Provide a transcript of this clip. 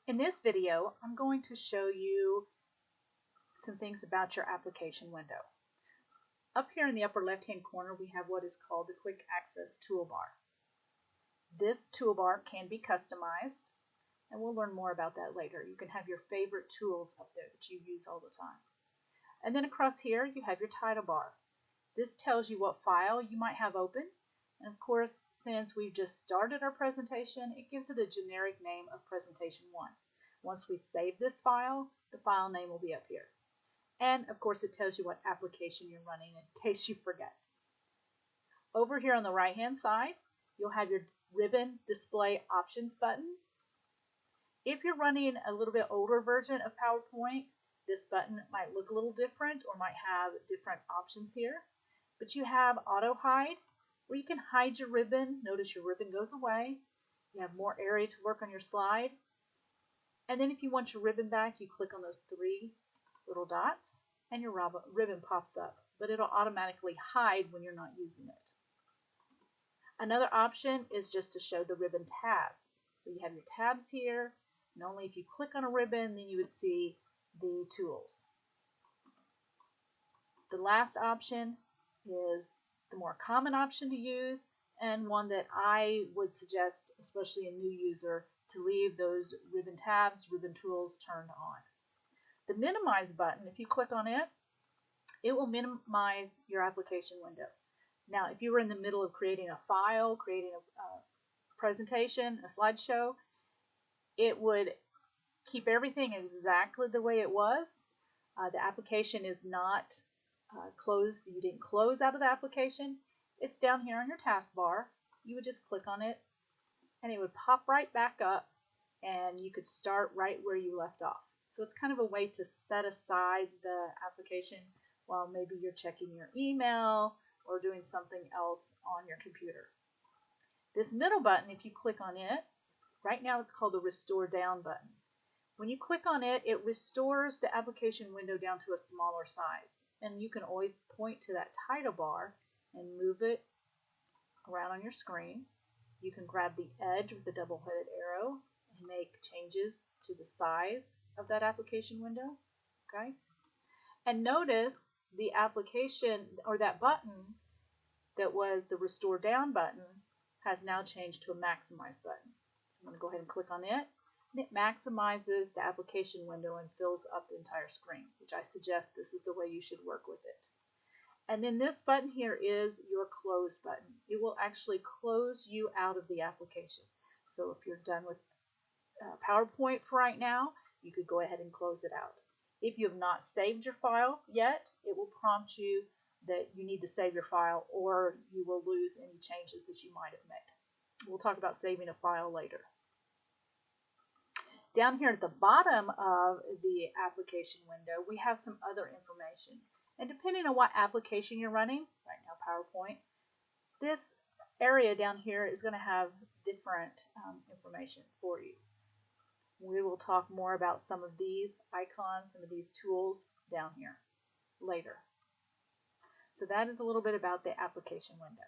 In this video, I'm going to show you some things about your application window. Up here in the upper left-hand corner, we have what is called the Quick Access Toolbar. This toolbar can be customized, and we'll learn more about that later. You can have your favorite tools up there that you use all the time. And then across here, you have your title bar. This tells you what file you might have open. And of course, since we've just started our presentation, it gives it a generic name of Presentation 1. Once we save this file, the file name will be up here. And of course, it tells you what application you're running in case you forget. Over here on the right-hand side, you'll have your ribbon display options button. If you're running a little bit older version of PowerPoint, this button might look a little different or might have different options here. But you have auto hide, where you can hide your ribbon. Notice your ribbon goes away. You have more area to work on your slide. And then if you want your ribbon back, you click on those three little dots and your ribbon pops up, but it'll automatically hide when you're not using it. Another option is just to show the ribbon tabs. So you have your tabs here, and only if you click on a ribbon, then you would see the tools. The last option is the more common option to use, and one that I would suggest, especially a new user, to leave those ribbon tabs, ribbon tools turned on. The minimize button, if you click on it, it will minimize your application window. Now, if you were in the middle of creating a file, creating a presentation, a slideshow, it would keep everything exactly the way it was. The application is not closed. You didn't close out of the application. It's down here on your taskbar. You would just click on it, and it would pop right back up, and you could start right where you left off. So it's kind of a way to set aside the application while maybe you're checking your email or doing something else on your computer. This middle button, if you click on it, right now it's called the Restore Down button. When you click on it, it restores the application window down to a smaller size. And you can always point to that title bar and move it around on your screen. You can grab the edge with the double-headed arrow and make changes to the size of that application window. Okay? And notice the application, or that button that was the Restore Down button, has now changed to a Maximize button. So I'm going to go ahead and click on it. And it maximizes the application window and fills up the entire screen, which I suggest this is the way you should work with it. And then this button here is your Close button. It will actually close you out of the application. So if you're done with PowerPoint for right now, you could go ahead and close it out. If you have not saved your file yet, it will prompt you that you need to save your file, or you will lose any changes that you might have made. We'll talk about saving a file later. Down here at the bottom of the application window, we have some other information. And depending on what application you're running, right now PowerPoint, this area down here is going to have different information for you. We will talk more about some of these icons, some of these tools down here later. So that is a little bit about the application window.